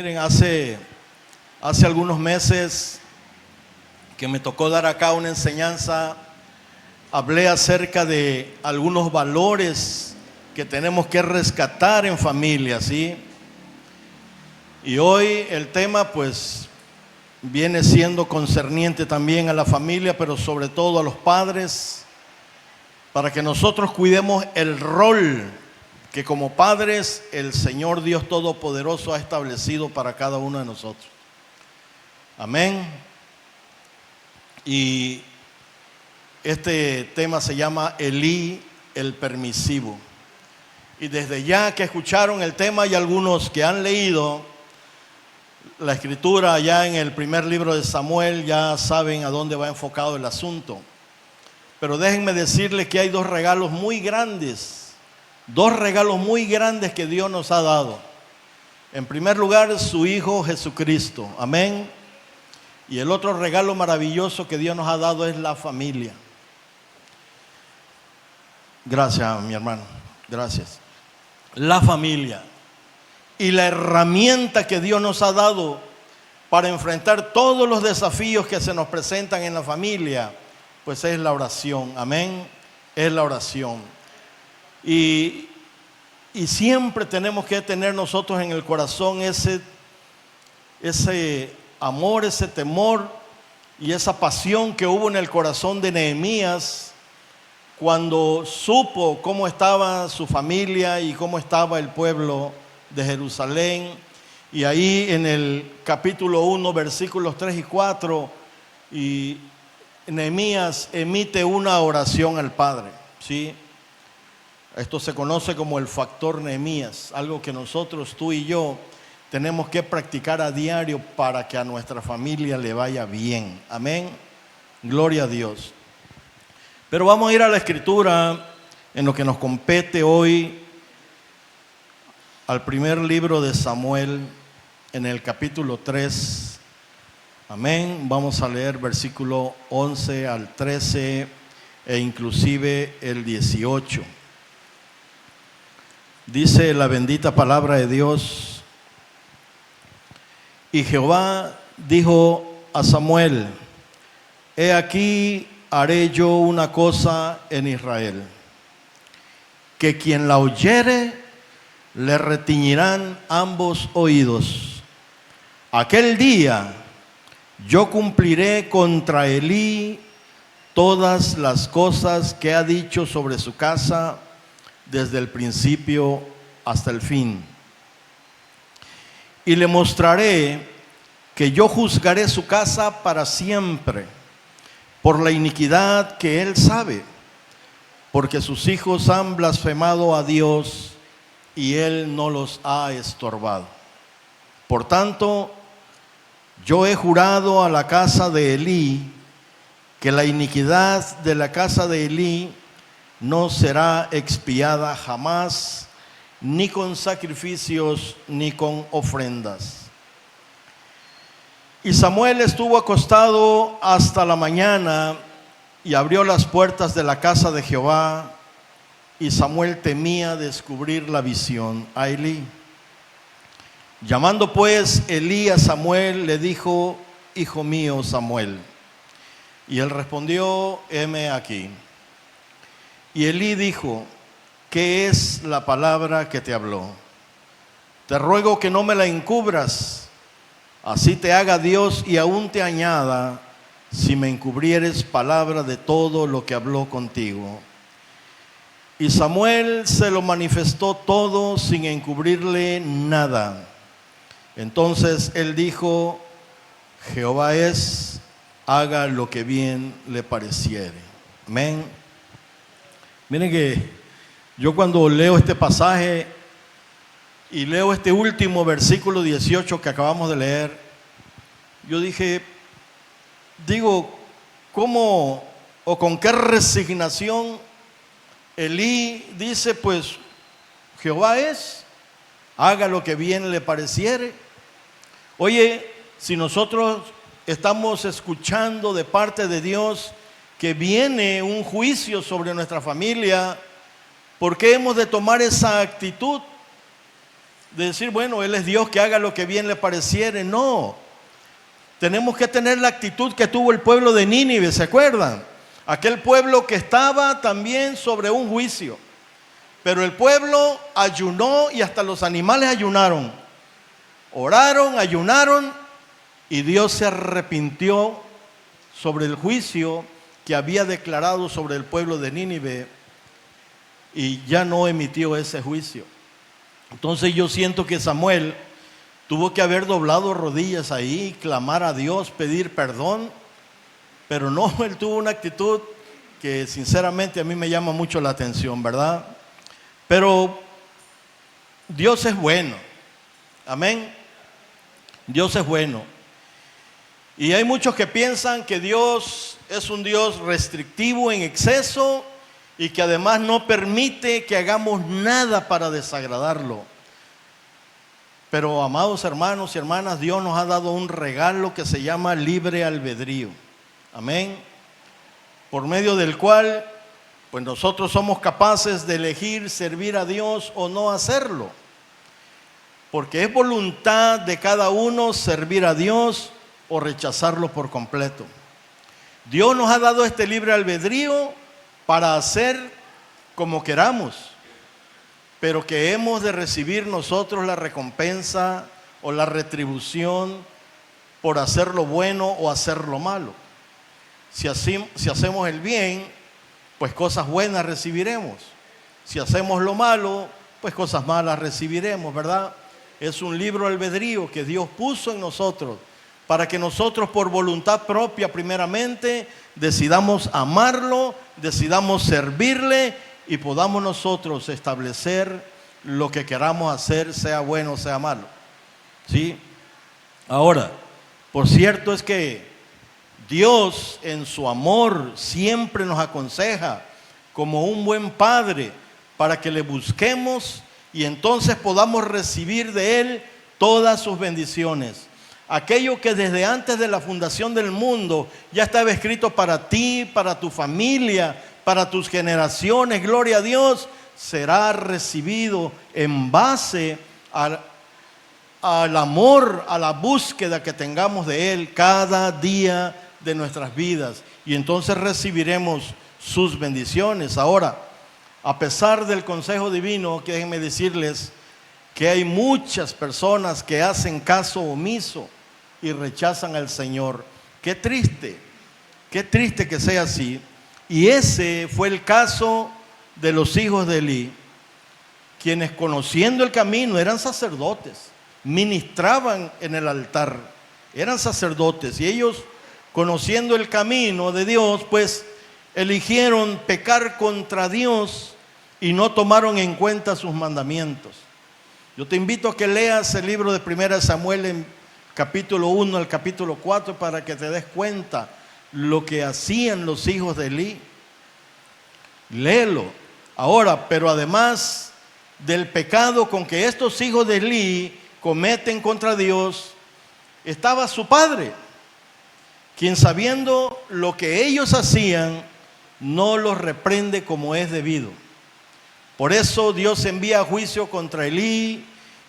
Miren, hace algunos meses que me tocó dar acá una enseñanza, hablé acerca de algunos valores que tenemos que rescatar en familia, ¿sí? Y hoy el tema pues viene siendo concerniente también a la familia, pero sobre todo a los padres, para que nosotros cuidemos el rol que como padres el Señor Dios Todopoderoso ha establecido para cada uno de nosotros. Amén. Y este tema se llama Elí el permisivo. Y desde ya que escucharon el tema, y algunos que han leído la escritura ya en el primer libro de Samuel ya saben a dónde va enfocado el asunto. Pero déjenme decirles que hay dos regalos muy grandes que Dios nos ha dado. En primer lugar, su Hijo Jesucristo, amén. Y el otro regalo maravilloso que Dios nos ha dado es la familia. Gracias, mi hermano, gracias. La familia. Y la herramienta que Dios nos ha dado para enfrentar todos los desafíos que se nos presentan en la familia, pues es la oración, amén, es la oración. Y siempre tenemos que tener nosotros en el corazón ese amor, ese temor y esa pasión que hubo en el corazón de Nehemías cuando supo cómo estaba su familia y cómo estaba el pueblo de Jerusalén. Y ahí en el capítulo 1, versículos 3 y 4, y Nehemías emite una oración al Padre, ¿sí? Esto se conoce como el factor Nehemías, algo que nosotros, tú y yo, tenemos que practicar a diario para que a nuestra familia le vaya bien. Amén. Gloria a Dios. Pero vamos a ir a la escritura en lo que nos compete hoy, al primer libro de Samuel, en el capítulo 3. Amén. Vamos a leer versículo 11 al 13 e inclusive el 18. Dice la bendita palabra de Dios: y Jehová dijo a Samuel: he aquí, haré yo una cosa en Israel, que quien la oyere, le retiñirán ambos oídos. Aquel día yo cumpliré contra Elí todas las cosas que ha dicho sobre su casa desde el principio hasta el fin. Y le mostraré que yo juzgaré su casa para siempre por la iniquidad que él sabe, porque sus hijos han blasfemado a Dios y él no los ha estorbado. Por tanto, yo he jurado a la casa de Elí que la iniquidad de la casa de Elí no será expiada jamás, ni con sacrificios, ni con ofrendas. Y Samuel estuvo acostado hasta la mañana y abrió las puertas de la casa de Jehová, y Samuel temía descubrir la visión a Elí. Llamando pues Elí a Samuel, le dijo: hijo mío Samuel. Y él respondió: heme aquí. Y Elí dijo: ¿qué es la palabra que te habló? Te ruego que no me la encubras, así te haga Dios y aún te añada, si me encubrieres palabra de todo lo que habló contigo. Y Samuel se lo manifestó todo sin encubrirle nada. Entonces él dijo: Jehová es, haga lo que bien le pareciere. Amén. Miren que yo cuando leo este pasaje y leo este último versículo 18 que acabamos de leer, yo digo, ¿cómo o con qué resignación Elí dice, pues Jehová es, haga lo que bien le pareciere? Oye, si nosotros estamos escuchando de parte de Dios que viene un juicio sobre nuestra familia, ¿por qué hemos de tomar esa actitud? de decir, bueno, Él es Dios, que haga lo que bien le pareciere. No, tenemos que tener la actitud que tuvo el pueblo de Nínive, ¿se acuerdan? Aquel pueblo que estaba también sobre un juicio. Pero el pueblo ayunó y hasta los animales ayunaron. Oraron, ayunaron y Dios se arrepintió sobre el juicio que había declarado sobre el pueblo de Nínive y ya no emitió ese juicio. Entonces yo siento que Samuel tuvo que haber doblado rodillas ahí, clamar a Dios, pedir perdón, pero no, él tuvo una actitud que sinceramente a mí me llama mucho la atención, ¿verdad? Pero Dios es bueno, amén. Dios es bueno. Y hay muchos que piensan que Dios es un Dios restrictivo en exceso y que además no permite que hagamos nada para desagradarlo. Pero amados hermanos y hermanas, Dios nos ha dado un regalo que se llama libre albedrío. Amén. Por medio del cual, pues nosotros somos capaces de elegir servir a Dios o no hacerlo. Porque es voluntad de cada uno servir a Dios o rechazarlo por completo. Dios nos ha dado este libre albedrío para hacer como queramos, pero que hemos de recibir nosotros la recompensa o la retribución por hacer lo bueno o hacer lo malo. Si hacemos el bien, pues cosas buenas recibiremos. Si hacemos lo malo, pues cosas malas recibiremos, ¿verdad? Es un libre albedrío que Dios puso en nosotros para que nosotros por voluntad propia primeramente decidamos amarlo, decidamos servirle y podamos nosotros establecer lo que queramos hacer, sea bueno o sea malo. ¿Sí? Ahora, por cierto es que Dios en su amor siempre nos aconseja como un buen padre para que le busquemos y entonces podamos recibir de Él todas sus bendiciones. Aquello que desde antes de la fundación del mundo ya estaba escrito para ti, para tu familia, para tus generaciones, gloria a Dios, será recibido en base al amor, a la búsqueda que tengamos de Él cada día de nuestras vidas. Y entonces recibiremos sus bendiciones. Ahora, a pesar del consejo divino, déjenme decirles que hay muchas personas que hacen caso omiso y rechazan al Señor. Qué triste que sea así. Y ese fue el caso de los hijos de Elí, quienes conociendo el camino eran sacerdotes, ministraban en el altar, eran sacerdotes y ellos conociendo el camino de Dios, pues eligieron pecar contra Dios y no tomaron en cuenta sus mandamientos. Yo te invito a que leas el libro de 1 Samuel en capítulo 1 al capítulo 4 para que te des cuenta lo que hacían los hijos de Elí. Léelo. Ahora, pero además del pecado con que estos hijos de Elí cometen contra Dios, estaba su padre, quien sabiendo lo que ellos hacían, no los reprende como es debido. Por eso Dios envía juicio contra Elí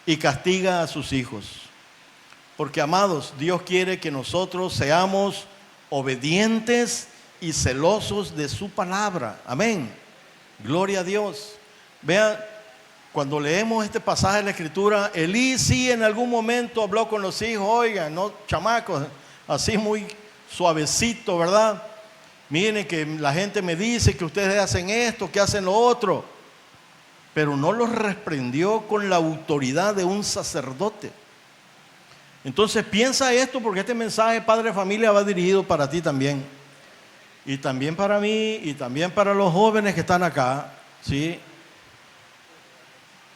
y castiga a sus hijos. Porque, amados, Dios quiere que nosotros seamos obedientes y celosos de su palabra. Amén. Gloria a Dios. Vean, cuando leemos este pasaje de la Escritura, Elí sí en algún momento habló con los hijos, oigan, no chamacos, así muy suavecito, ¿verdad? Miren que la gente me dice que ustedes hacen esto, que hacen lo otro. Pero no los reprendió con la autoridad de un sacerdote. Entonces piensa esto, porque este mensaje, padre de familia, va dirigido para ti también. Y también para mí, y también para los jóvenes que están acá, ¿sí?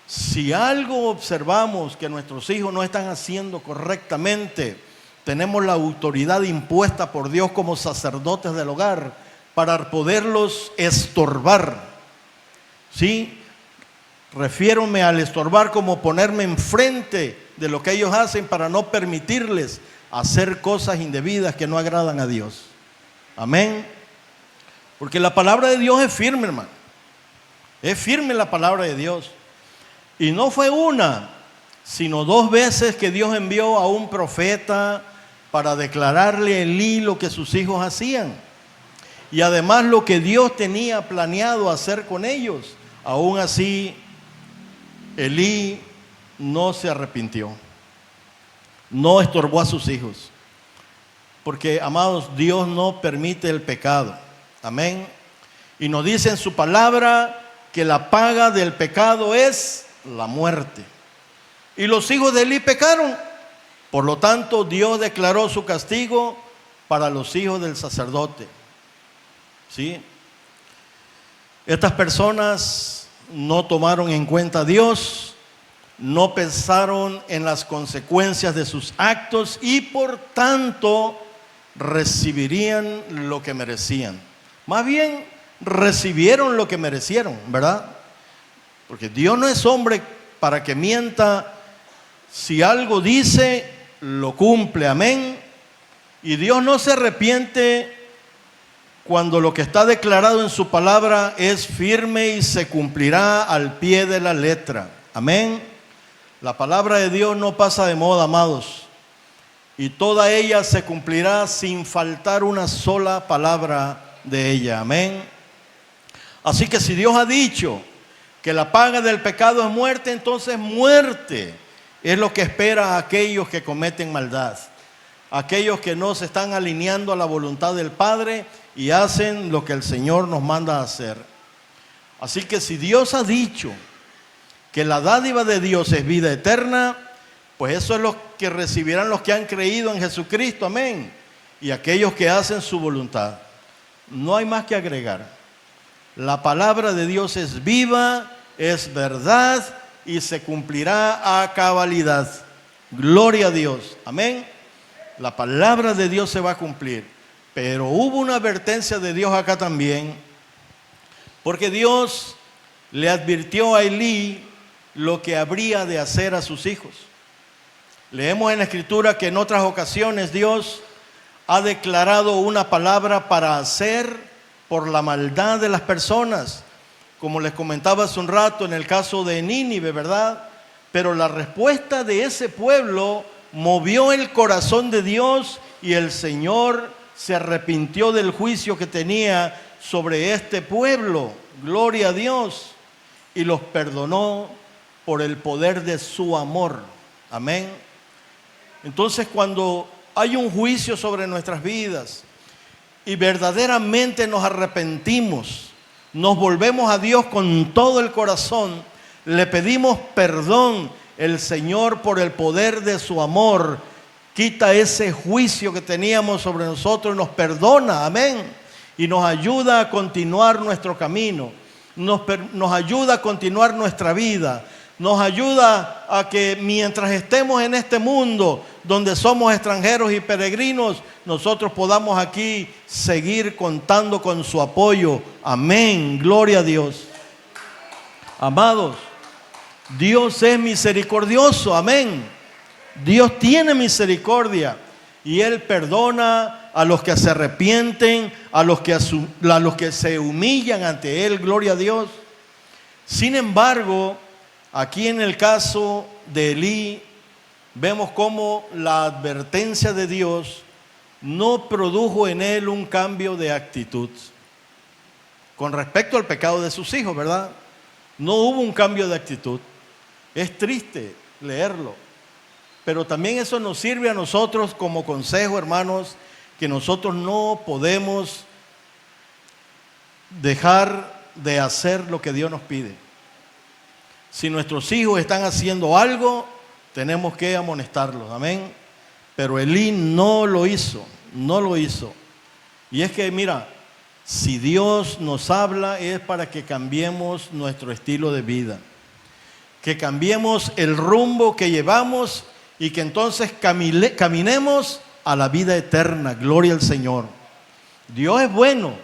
Si algo observamos que nuestros hijos no están haciendo correctamente, tenemos la autoridad impuesta por Dios como sacerdotes del hogar para poderlos estorbar. ¿Sí? Refiérome al estorbar como ponerme enfrente de lo que ellos hacen para no permitirles hacer cosas indebidas que no agradan a Dios. Amén. Porque la palabra de Dios es firme, hermano. Es firme la palabra de Dios. Y no fue una, sino 2 veces que Dios envió a un profeta para declararle a Elí lo que sus hijos hacían. Y además lo que Dios tenía planeado hacer con ellos. Aún así, Elí no se arrepintió. No estorbó a sus hijos. Porque, amados, Dios no permite el pecado. Amén. Y nos dice en su palabra que la paga del pecado es la muerte. Y los hijos de Elí pecaron. Por lo tanto, Dios declaró su castigo para los hijos del sacerdote. ¿Sí? Estas personas no tomaron en cuenta a Dios, no pensaron en las consecuencias de sus actos y por tanto recibirían lo que merecían. Más bien, recibieron lo que merecieron, ¿verdad? Porque Dios no es hombre para que mienta. Si algo dice, lo cumple, amén. Y Dios no se arrepiente cuando lo que está declarado en su palabra es firme y se cumplirá al pie de la letra, amén. La palabra de Dios no pasa de moda, amados, y toda ella se cumplirá sin faltar una sola palabra de ella, amén. Así que si Dios ha dicho que la paga del pecado es muerte, entonces muerte es lo que espera a aquellos que cometen maldad, aquellos que no se están alineando a la voluntad del Padre y hacen lo que el Señor nos manda a hacer. Así que si Dios ha dicho que la dádiva de Dios es vida eterna, pues eso es lo que recibirán los que han creído en Jesucristo, amén, y aquellos que hacen su voluntad. No hay más que agregar. La palabra de Dios es viva, es verdad y se cumplirá a cabalidad. Gloria a Dios, amén. La palabra de Dios se va a cumplir. Pero hubo una advertencia de Dios acá también, porque Dios le advirtió a Elí lo que habría de hacer a sus hijos. Leemos en la Escritura que en otras ocasiones Dios ha declarado una palabra para hacer por la maldad de las personas, como les comentaba hace un rato en el caso de Nínive, ¿verdad? Pero la respuesta de ese pueblo movió el corazón de Dios y el Señor se arrepintió del juicio que tenía sobre este pueblo, gloria a Dios, y los perdonó por el poder de su amor, amén. Entonces, cuando hay un juicio sobre nuestras vidas y verdaderamente nos arrepentimos, nos volvemos a Dios con todo el corazón, le pedimos perdón, el Señor por el poder de su amor quita ese juicio que teníamos sobre nosotros, nos perdona, amén, y nos ayuda a continuar nuestro camino, nos ayuda a continuar nuestra vida, nos ayuda a que mientras estemos en este mundo donde somos extranjeros y peregrinos, nosotros podamos aquí seguir contando con su apoyo, amén, gloria a Dios. Amados, Dios es misericordioso, amén. Dios tiene misericordia y Él perdona a los que se arrepienten, a los que se humillan ante Él, gloria a Dios. Sin embargo, aquí en el caso de Elí, vemos cómo la advertencia de Dios no produjo en él un cambio de actitud. Con respecto al pecado de sus hijos, ¿verdad? No hubo un cambio de actitud. Es triste leerlo. Pero también eso nos sirve a nosotros como consejo, hermanos, que nosotros no podemos dejar de hacer lo que Dios nos pide. Si nuestros hijos están haciendo algo, tenemos que amonestarlos, amén. Pero Elí no lo hizo, no lo hizo. Y es que, mira, si Dios nos habla es para que cambiemos nuestro estilo de vida, que cambiemos el rumbo que llevamos y que entonces caminemos a la vida eterna, gloria al Señor. Dios es bueno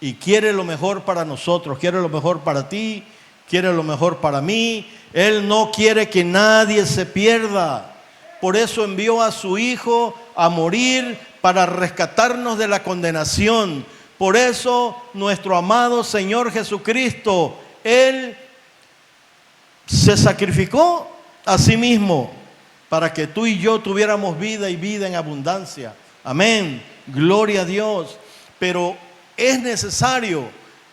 y quiere lo mejor para nosotros, quiere lo mejor para ti, quiere lo mejor para mí. Él no quiere que nadie se pierda. Por eso envió a su Hijo a morir para rescatarnos de la condenación. Por eso nuestro amado Señor Jesucristo, Él se sacrificó asimismo, para que tú y yo tuviéramos vida y vida en abundancia. Amén. Gloria a Dios. Pero es necesario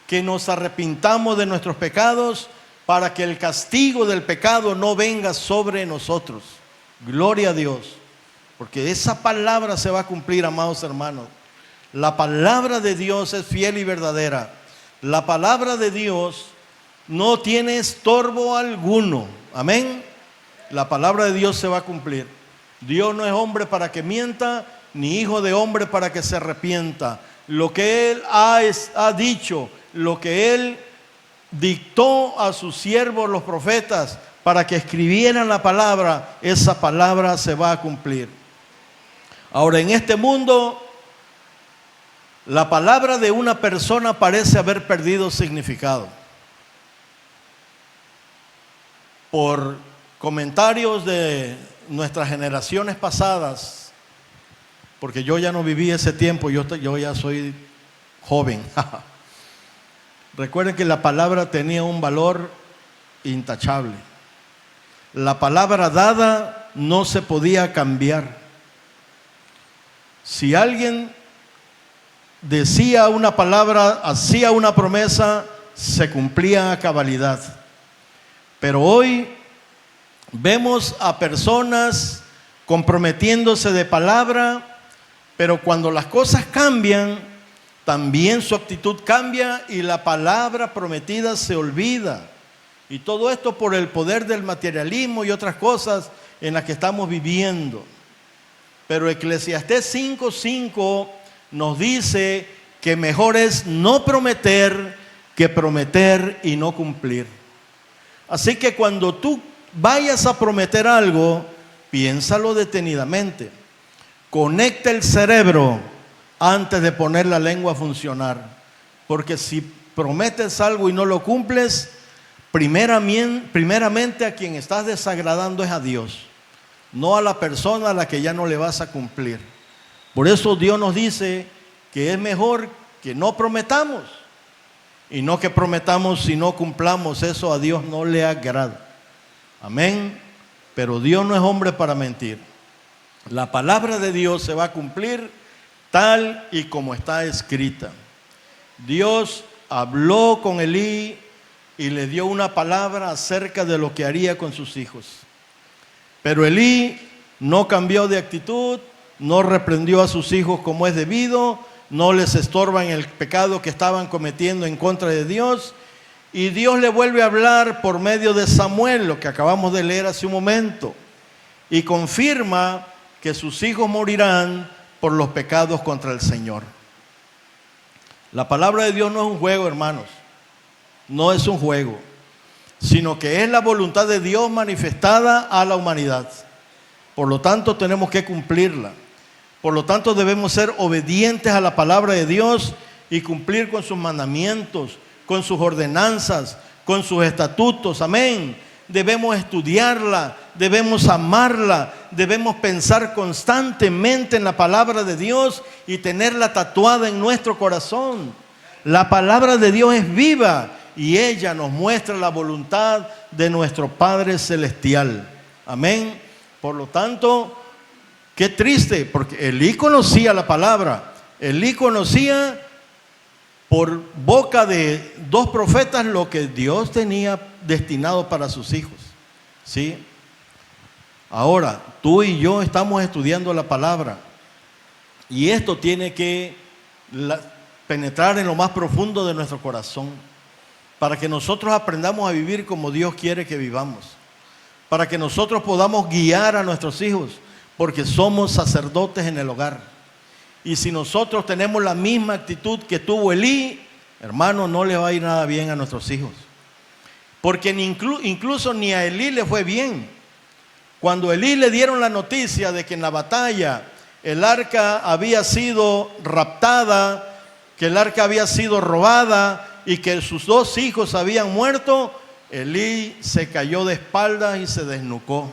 que nos arrepintamos de nuestros pecados para que el castigo del pecado no venga sobre nosotros. Gloria a Dios. Porque esa palabra se va a cumplir, amados hermanos. La palabra de Dios es fiel y verdadera. La palabra de Dios no tiene estorbo alguno. Amén. La palabra de Dios se va a cumplir. Dios no es hombre para que mienta, ni hijo de hombre para que se arrepienta. Lo que Él ha dicho, lo que Él dictó a sus siervos los profetas para que escribieran la palabra, esa palabra se va a cumplir. Ahora, en este mundo, la palabra de una persona parece haber perdido significado. Por comentarios de nuestras generaciones pasadas, porque yo ya no viví ese tiempo, yo ya soy joven. Recuerden que la palabra tenía un valor intachable. La palabra dada no se podía cambiar. Si alguien decía una palabra, hacía una promesa, se cumplía a cabalidad. Pero hoy vemos a personas comprometiéndose de palabra, pero cuando las cosas cambian, también su actitud cambia y la palabra prometida se olvida. Y todo esto por el poder del materialismo y otras cosas en las que estamos viviendo. Pero Eclesiastés 5:5 nos dice que mejor es no prometer que prometer y no cumplir. Así que cuando tú vayas a prometer algo, piénsalo detenidamente. Conecta el cerebro antes de poner la lengua a funcionar. Porque si prometes algo y no lo cumples, primeramente a quien estás desagradando es a Dios, no a la persona a la que ya no le vas a cumplir. Por eso Dios nos dice que es mejor que no prometamos, y no que prometamos si no cumplamos. Eso a Dios no le agrada. Amén. Pero Dios no es hombre para mentir. La palabra de Dios se va a cumplir tal y como está escrita. Dios habló con Elí y le dio una palabra acerca de lo que haría con sus hijos. Pero Elí no cambió de actitud, no reprendió a sus hijos como es debido, no les estorba en el pecado que estaban cometiendo en contra de Dios. Y Dios le vuelve a hablar por medio de Samuel, lo que acabamos de leer hace un momento, y confirma que sus hijos morirán por los pecados contra el Señor. La palabra de Dios no es un juego, hermanos, no es un juego, sino que es la voluntad de Dios manifestada a la humanidad. Por lo tanto, tenemos que cumplirla. Por lo tanto, debemos ser obedientes a la palabra de Dios y cumplir con sus mandamientos, con sus ordenanzas, con sus estatutos. Amén. Debemos estudiarla, debemos amarla, debemos pensar constantemente en la palabra de Dios y tenerla tatuada en nuestro corazón. La palabra de Dios es viva y ella nos muestra la voluntad de nuestro Padre Celestial. Amén. Por lo tanto, qué triste, porque Elí conocía la palabra. Elí conocía por boca de dos profetas lo que Dios tenía destinado para sus hijos. ¿Sí? Ahora, tú y yo estamos estudiando la palabra y esto tiene que penetrar en lo más profundo de nuestro corazón para que nosotros aprendamos a vivir como Dios quiere que vivamos, para que nosotros podamos guiar a nuestros hijos, porque somos sacerdotes en el hogar. Y si nosotros tenemos la misma actitud que tuvo Elí, hermano, no le va a ir nada bien a nuestros hijos. Porque incluso ni a Elí le fue bien. Cuando a Elí le dieron la noticia de que en la batalla el arca había sido raptada, que el arca había sido robada y que sus dos hijos habían muerto, Elí se cayó de espaldas y se desnucó.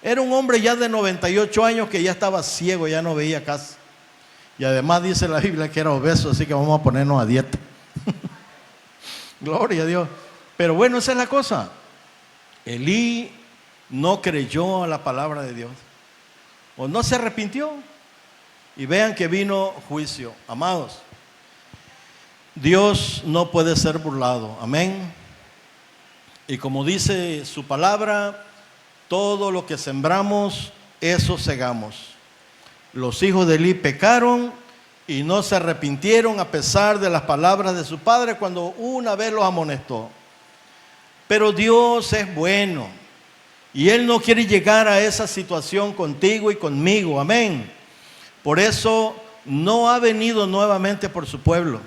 Era un hombre ya de 98 años que ya estaba ciego, ya no veía casi. Y además dice la Biblia que era obeso, así que vamos a ponernos a dieta. Gloria a Dios. Pero bueno, esa es la cosa. Elí no creyó a la palabra de Dios o no se arrepintió. Y vean que vino juicio. Amados, Dios no puede ser burlado. Amén. Y como dice su palabra, todo lo que sembramos, eso segamos. Los hijos de Elí pecaron y no se arrepintieron a pesar de las palabras de su padre cuando una vez los amonestó. Pero Dios es bueno y Él no quiere llegar a esa situación contigo y conmigo. Amén. Por eso no ha venido nuevamente por su pueblo,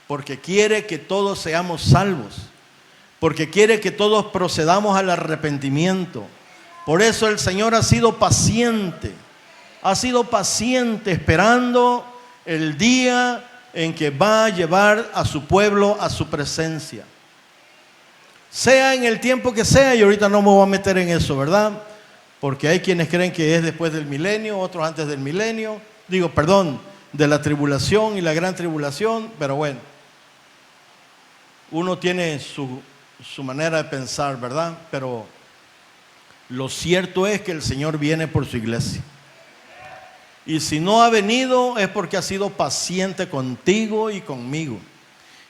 porque quiere que todos seamos salvos, porque quiere que todos procedamos al arrepentimiento. Por eso el Señor ha sido paciente esperando el día en que va a llevar a su pueblo a su presencia. Sea en el tiempo que sea, y ahorita no me voy a meter en eso, ¿verdad? Porque hay quienes creen que es después del milenio, otros antes del milenio. De la tribulación y la gran tribulación, pero bueno, uno tiene su manera de pensar, ¿verdad? Pero lo cierto es que el Señor viene por su iglesia. Y si no ha venido es porque ha sido paciente contigo y conmigo.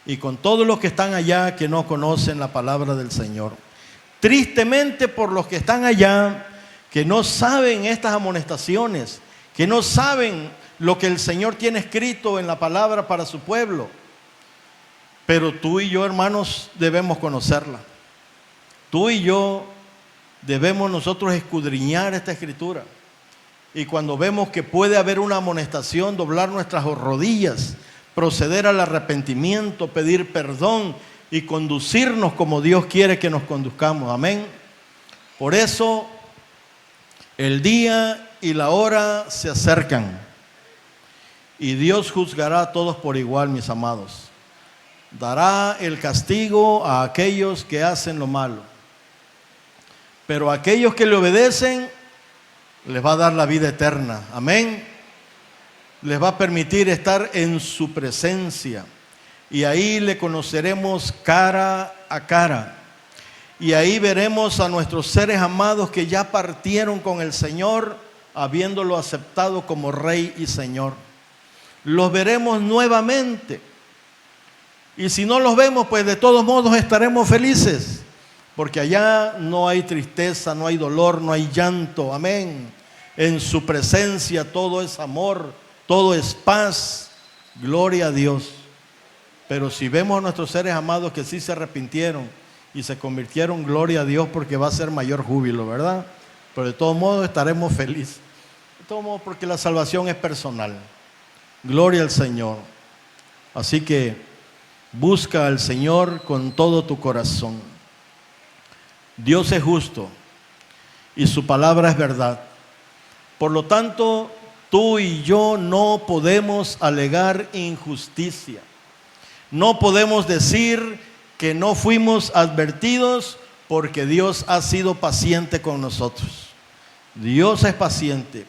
Y con todos los que están allá que no conocen la palabra del Señor. Tristemente por los que están allá, que no saben estas amonestaciones, que no saben lo que el Señor tiene escrito en la palabra para su pueblo. Pero tú y yo, hermanos, debemos conocerla. Tú y yo debemos nosotros escudriñar esta escritura. Y cuando vemos que puede haber una amonestación, doblar nuestras rodillas, proceder al arrepentimiento, pedir perdón y conducirnos como Dios quiere que nos conduzcamos. Amén. Por eso el día y la hora se acercan y Dios juzgará a todos por igual, mis amados. Dará el castigo a aquellos que hacen lo malo, pero a aquellos que le obedecen les va a dar la vida eterna. Amén. Les va a permitir estar en su presencia y ahí le conoceremos cara a cara. Y ahí veremos a nuestros seres amados que ya partieron con el Señor, habiéndolo aceptado como Rey y Señor. Los veremos nuevamente. Y si no los vemos, pues de todos modos estaremos felices, porque allá no hay tristeza, no hay dolor, no hay llanto. Amén. En su presencia todo es amor, todo es paz. Gloria a Dios. Pero si vemos a nuestros seres amados que sí se arrepintieron y se convirtieron, gloria a Dios, porque va a ser mayor júbilo, ¿verdad? Pero de todos modos estaremos felices. De todos modos, porque la salvación es personal. Gloria al Señor. Así que busca al Señor con todo tu corazón. Dios es justo y su palabra es verdad. Por lo tanto, tú y yo no podemos alegar injusticia. No podemos decir que no fuimos advertidos, porque Dios ha sido paciente con nosotros. Dios es paciente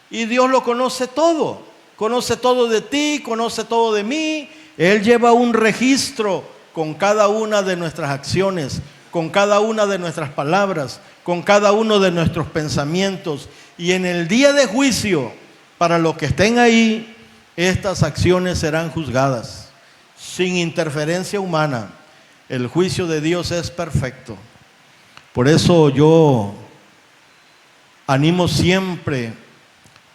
y Dios lo conoce todo. Conoce todo de ti, conoce todo de mí. Él lleva un registro con cada una de nuestras acciones, con cada una de nuestras palabras, con cada uno de nuestros pensamientos. Y en el día de juicio, para los que estén ahí, estas acciones serán juzgadas sin interferencia humana. El juicio de Dios es perfecto. Por eso yo animo siempre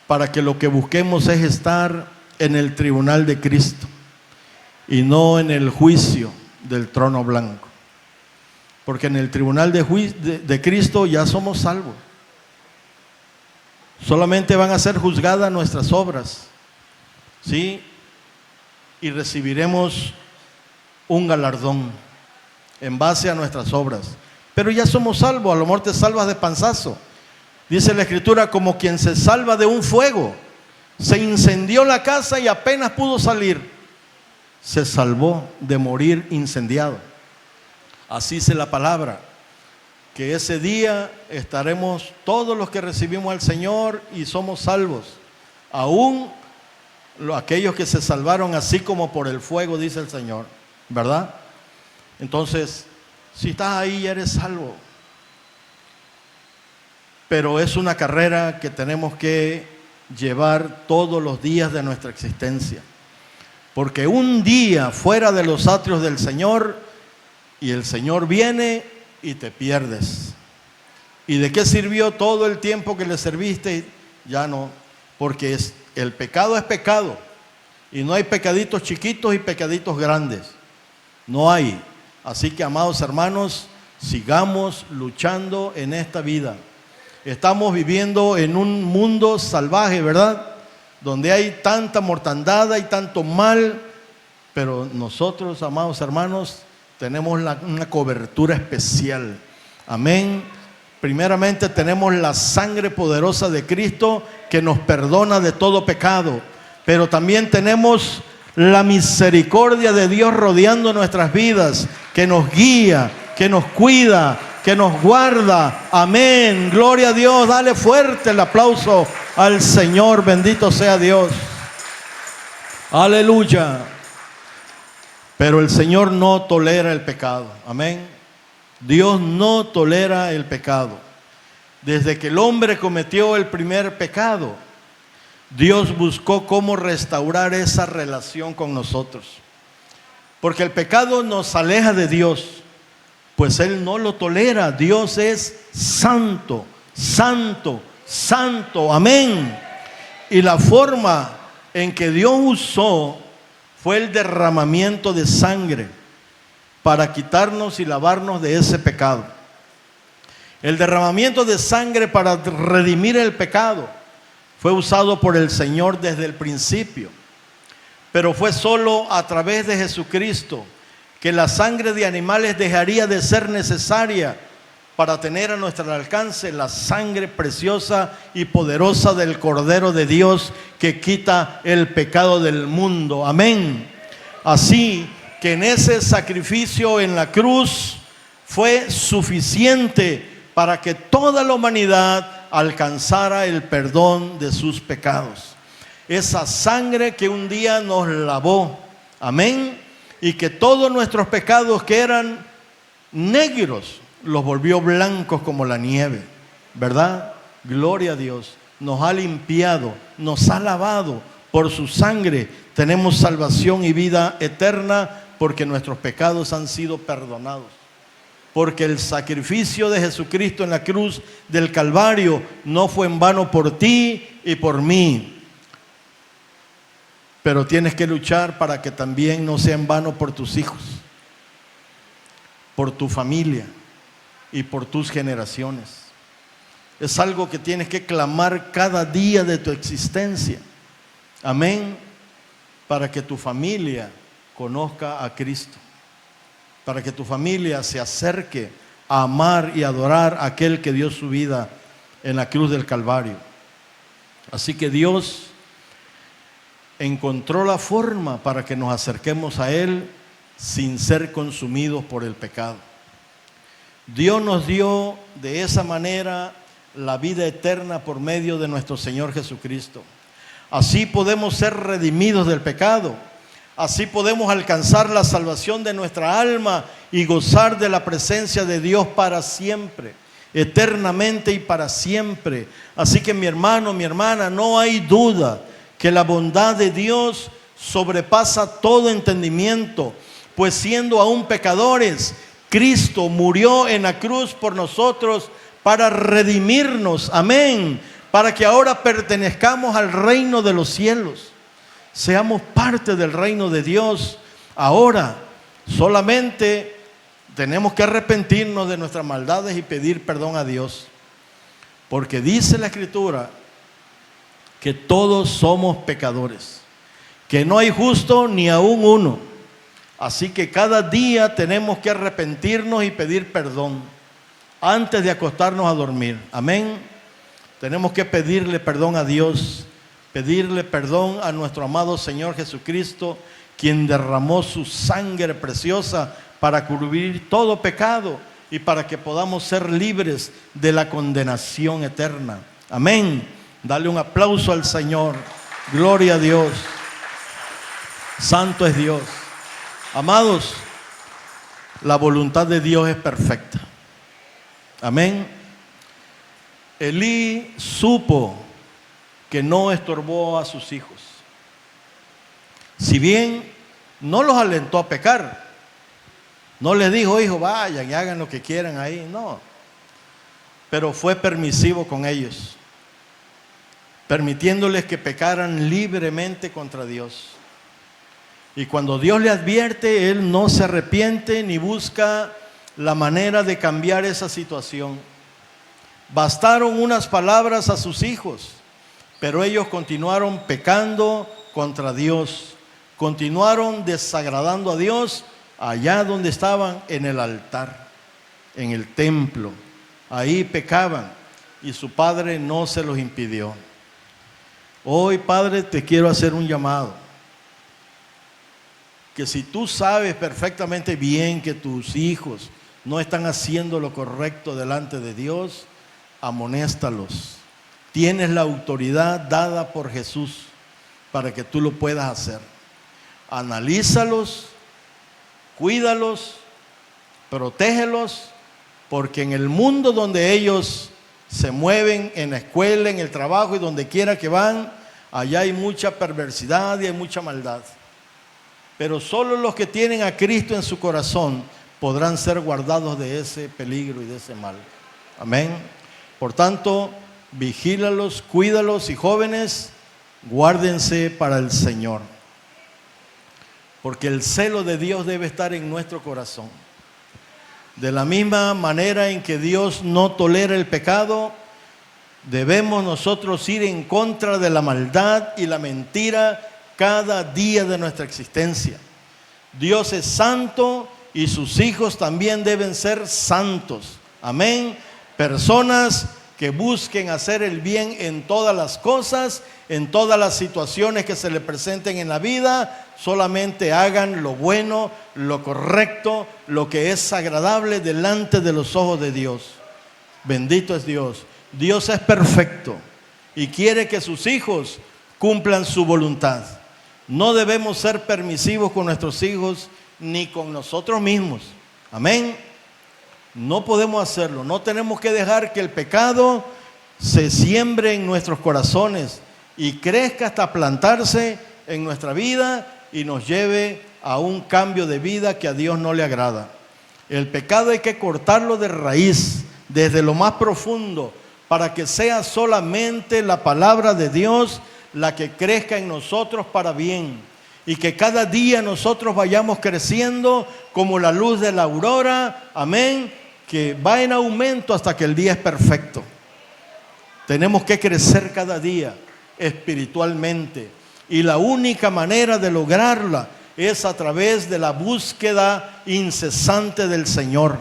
para que lo que busquemos es estar en el tribunal de Cristo y no en el juicio del trono blanco. Porque en el tribunal de Cristo ya somos salvos. Solamente van a ser juzgadas nuestras obras, ¿sí? Y recibiremos un galardón en base a nuestras obras. Pero ya somos salvos. A lo mejor te salvas de panzazo. Dice la Escritura, como quien se salva de un fuego. Se incendió la casa y apenas pudo salir. Se salvó de morir incendiado. Así dice la palabra, que ese día estaremos todos los que recibimos al Señor y somos salvos. Aún aquellos que se salvaron así como por el fuego, dice el Señor, ¿verdad? Entonces, si estás ahí, ya eres salvo. pero es una carrera que tenemos que llevar todos los días de nuestra existencia. Porque un día fuera de los atrios del Señor, y el Señor viene y te pierdes. ¿Y de qué sirvió todo el tiempo que le serviste? Ya no, porque el pecado es pecado. Y no hay pecaditos chiquitos y pecaditos grandes. No hay. Así que, amados hermanos, sigamos luchando en esta vida. Estamos viviendo en un mundo salvaje, ¿verdad? Donde hay tanta mortandad, hay tanto mal, pero nosotros, amados hermanos, tenemos una cobertura especial. Amén. Primeramente tenemos la sangre poderosa de Cristo que nos perdona de todo pecado, pero también tenemos la misericordia de Dios rodeando nuestras vidas, que nos guía, que nos cuida, que nos guarda. Amén. Gloria a Dios. Dale fuerte el aplauso al Señor. Bendito sea Dios. Aleluya. Pero el Señor no tolera el pecado. Amén. Dios no tolera el pecado. Desde que el hombre cometió el primer pecado, Dios buscó cómo restaurar esa relación con nosotros. Porque el pecado nos aleja de Dios. Pues Él no lo tolera. Dios es santo, santo, santo. Amén. Y la forma en que Dios usó fue el derramamiento de sangre para quitarnos y lavarnos de ese pecado. El derramamiento de sangre para redimir el pecado fue usado por el Señor desde el principio. Pero fue solo a través de Jesucristo que la sangre de animales dejaría de ser necesaria para tener a nuestro alcance la sangre preciosa y poderosa del Cordero de Dios que quita el pecado del mundo. Amén. Así que en ese sacrificio en la cruz fue suficiente para que toda la humanidad alcanzara el perdón de sus pecados. Esa sangre que un día nos lavó. Amén. Y que todos nuestros pecados que eran negros, los volvió blancos como la nieve, ¿verdad? Gloria a Dios. Nos ha limpiado, nos ha lavado por su sangre. Tenemos salvación y vida eterna porque nuestros pecados han sido perdonados. Porque el sacrificio de Jesucristo en la cruz del Calvario no fue en vano por ti y por mí. Pero tienes que luchar para que también no sea en vano por tus hijos, por tu familia y por tus generaciones. Es algo que tienes que clamar cada día de tu existencia. Amén. Para que tu familia conozca a Cristo. Para que tu familia se acerque a amar y adorar a aquel que dio su vida en la cruz del Calvario. Así que Dios encontró la forma para que nos acerquemos a Él sin ser consumidos por el pecado. Dios nos dio de esa manera la vida eterna por medio de nuestro Señor Jesucristo. Así podemos ser redimidos del pecado. Así podemos alcanzar la salvación de nuestra alma y gozar de la presencia de Dios para siempre, eternamente y para siempre. Así que mi hermano, mi hermana, no hay duda que la bondad de Dios sobrepasa todo entendimiento, pues siendo aún pecadores, Cristo murió en la cruz por nosotros para redimirnos, amén, para que ahora pertenezcamos al reino de los cielos, seamos parte del reino de Dios. Ahora solamente tenemos que arrepentirnos de nuestras maldades y pedir perdón a Dios, porque dice la Escritura que todos somos pecadores, que no hay justo ni aún uno. Así que cada día tenemos que arrepentirnos y pedir perdón antes de acostarnos a dormir. Amén. Tenemos que pedirle perdón a Dios, pedirle perdón a nuestro amado Señor Jesucristo, quien derramó su sangre preciosa para cubrir todo pecado y para que podamos ser libres de la condenación eterna. Amén. Dale un aplauso al Señor. Gloria a Dios. Santo es Dios. Amados, la voluntad de Dios es perfecta. Amén. Elí supo que no estorbó a sus hijos. Si bien no los alentó a pecar, no les dijo, hijo, vayan y hagan lo que quieran ahí, no. Pero fue permisivo con ellos, permitiéndoles que pecaran libremente contra Dios. Y cuando Dios le advierte, Él no se arrepiente ni busca la manera de cambiar esa situación. Bastaron unas palabras a sus hijos, pero ellos continuaron pecando contra Dios, continuaron desagradando a Dios allá donde estaban, en el altar, en el templo. Ahí pecaban y su padre no se los impidió. Hoy, Padre, te quiero hacer un llamado. Que si tú sabes perfectamente bien que tus hijos no están haciendo lo correcto delante de Dios, amonéstalos. Tienes la autoridad dada por Jesús para que tú lo puedas hacer. Analízalos, cuídalos, protégelos, porque en el mundo donde ellos se mueven, en la escuela, en el trabajo y donde quiera que van, allá hay mucha perversidad y hay mucha maldad. Pero solo los que tienen a Cristo en su corazón podrán ser guardados de ese peligro y de ese mal. Amén. Por tanto, vigílalos, cuídalos, y jóvenes, guárdense para el Señor. Porque el celo de Dios debe estar en nuestro corazón. De la misma manera en que Dios no tolera el pecado, debemos nosotros ir en contra de la maldad y la mentira cada día de nuestra existencia. Dios es santo y sus hijos también deben ser santos. Amén. Personas que busquen hacer el bien en todas las cosas, en todas las situaciones que se les presenten en la vida, solamente hagan lo bueno, lo correcto, lo que es agradable delante de los ojos de Dios. Bendito es Dios. Dios es perfecto y quiere que sus hijos cumplan su voluntad. No debemos ser permisivos con nuestros hijos ni con nosotros mismos. Amén. No podemos hacerlo. No tenemos que dejar que el pecado se siembre en nuestros corazones y crezca hasta plantarse en nuestra vida y nos lleve a un cambio de vida que a Dios no le agrada. El pecado hay que cortarlo de raíz, desde lo más profundo, para que sea solamente la palabra de Dios la que crezca en nosotros para bien, y que cada día nosotros vayamos creciendo como la luz de la aurora, amén, que va en aumento hasta que el día es perfecto. Tenemos que crecer cada día espiritualmente, y la única manera de lograrla es a través de la búsqueda incesante del Señor,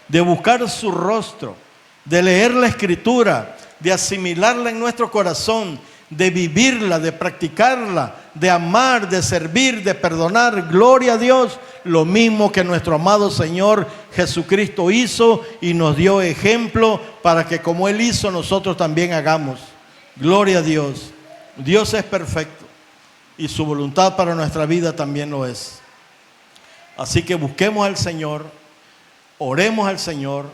de buscar su rostro, de leer la Escritura, de asimilarla en nuestro corazón, de vivirla, de practicarla, de amar, de servir, de perdonar. Gloria a Dios, lo mismo que nuestro amado Señor Jesucristo hizo y nos dio ejemplo para que como Él hizo nosotros también hagamos. Gloria a Dios. Dios es perfecto y su voluntad para nuestra vida también lo es. Así que busquemos al Señor, oremos al Señor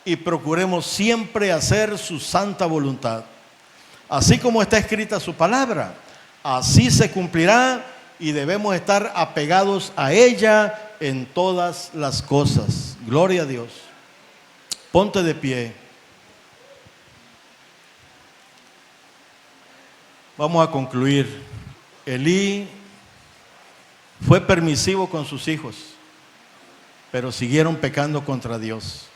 y procuremos siempre hacer su santa voluntad. Así como está escrita su palabra, así se cumplirá y debemos estar apegados a ella en todas las cosas. Gloria a Dios. Ponte de pie. Vamos a concluir. Elí fue permisivo con sus hijos, pero siguieron pecando contra Dios.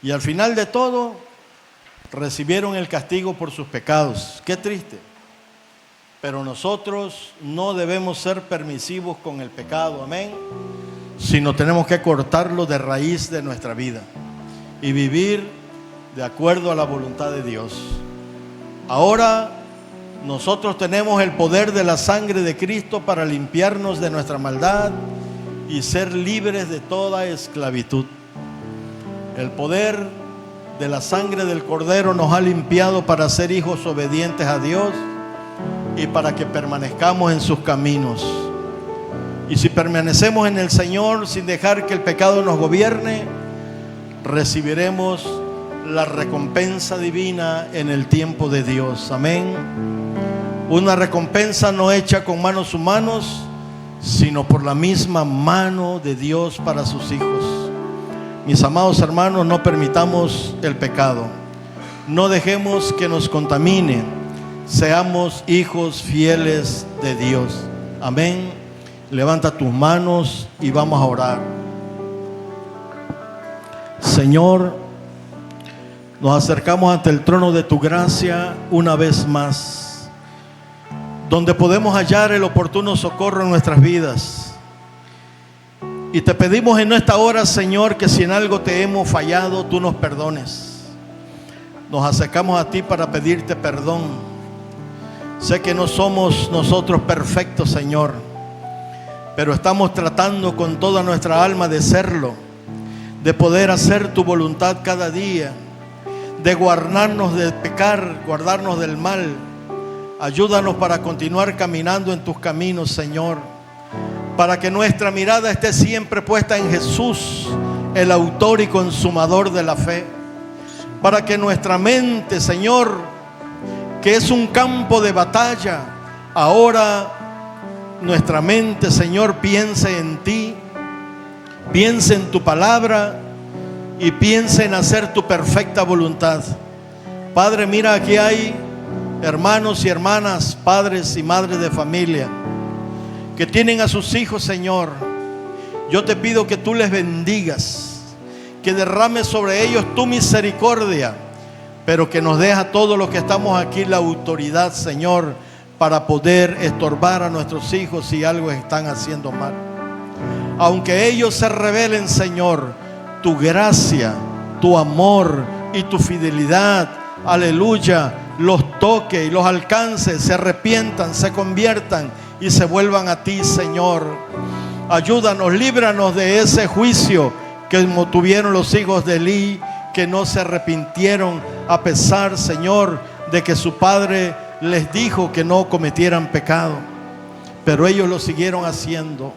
Y al final de todo, recibieron el castigo por sus pecados. Qué triste. Pero nosotros no debemos ser permisivos con el pecado, amén, sino tenemos que cortarlo de raíz de nuestra vida y vivir de acuerdo a la voluntad de Dios. Ahora nosotros tenemos el poder de la sangre de Cristo para limpiarnos de nuestra maldad y ser libres de toda esclavitud. El poder de la sangre del Cordero nos ha limpiado para ser hijos obedientes a Dios y para que permanezcamos en sus caminos. Y si permanecemos en el Señor sin dejar que el pecado nos gobierne, recibiremos la recompensa divina en el tiempo de Dios. Amén. Una recompensa no hecha con manos humanos, sino por la misma mano de Dios para sus hijos. Mis amados hermanos, no permitamos el pecado. No dejemos que nos contamine. Seamos hijos fieles de Dios. Amén. Levanta tus manos y vamos a orar. Señor, nos acercamos ante el trono de tu gracia una vez más, donde podemos hallar el oportuno socorro en nuestras vidas. Y te pedimos en esta hora, Señor, que si en algo te hemos fallado, tú nos perdones. Nos acercamos a ti para pedirte perdón. Sé que no somos nosotros perfectos, Señor, pero estamos tratando con toda nuestra alma de serlo, de poder hacer tu voluntad cada día, de guardarnos de pecar, guardarnos del mal. Ayúdanos para continuar caminando en tus caminos, Señor, para que nuestra mirada esté siempre puesta en Jesús, el autor y consumador de la fe, para que nuestra mente, Señor, que es un campo de batalla, ahora nuestra mente, Señor, piense en ti, piense en tu palabra y piense en hacer tu perfecta voluntad. Padre, mira, aquí hay hermanos y hermanas, padres y madres de familia que tienen a sus hijos, Señor. Yo te pido que tú les bendigas, que derrames sobre ellos tu misericordia, pero que nos deja a todos los que estamos aquí la autoridad, Señor, para poder estorbar a nuestros hijos si algo están haciendo mal. Aunque ellos se rebelen, Señor, tu gracia, tu amor y tu fidelidad, aleluya, los toque y los alcance, se arrepientan, se conviertan y se vuelvan a ti, Señor. Ayúdanos, líbranos de ese juicio que tuvieron los hijos de Elí, que no se arrepintieron a pesar, Señor, de que su padre les dijo que no cometieran pecado, pero ellos lo siguieron haciendo.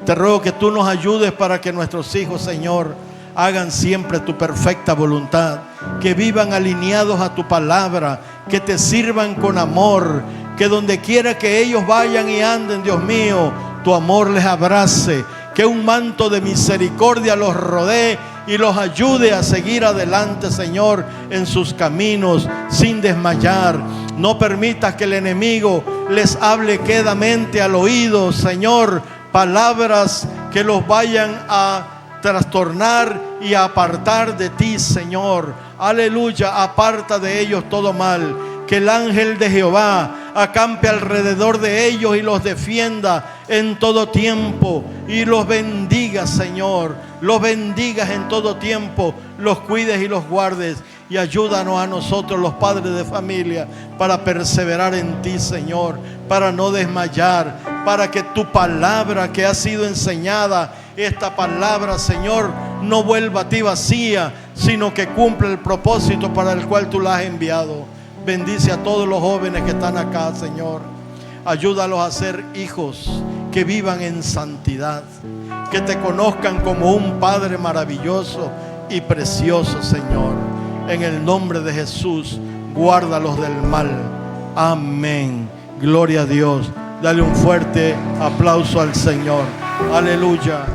Te ruego que tú nos ayudes para que nuestros hijos, Señor, hagan siempre tu perfecta voluntad, que vivan alineados a tu palabra, que te sirvan con amor, que donde quiera que ellos vayan y anden, Dios mío, tu amor les abrace, que un manto de misericordia los rodee y los ayude a seguir adelante, Señor, en sus caminos sin desmayar. No permitas que el enemigo les hable quedamente al oído, Señor, palabras que los vayan a trastornar y a apartar de ti, Señor. Aleluya, aparta de ellos todo mal. Que el ángel de Jehová acampe alrededor de ellos y los defienda en todo tiempo y los bendiga, Señor. Los bendigas en todo tiempo, los cuides y los guardes. Y ayúdanos a nosotros, los padres de familia, para perseverar en ti, Señor, para no desmayar, para que tu palabra que ha sido enseñada, esta palabra, Señor, no vuelva a ti vacía, sino que cumpla el propósito para el cual tú la has enviado. Bendice a todos los jóvenes que están acá, Señor. Ayúdalos a ser hijos que vivan en santidad, que te conozcan como un Padre maravilloso y precioso, Señor. En el nombre de Jesús, guárdalos del mal. Amén. Gloria a Dios. Dale un fuerte aplauso al Señor. Aleluya.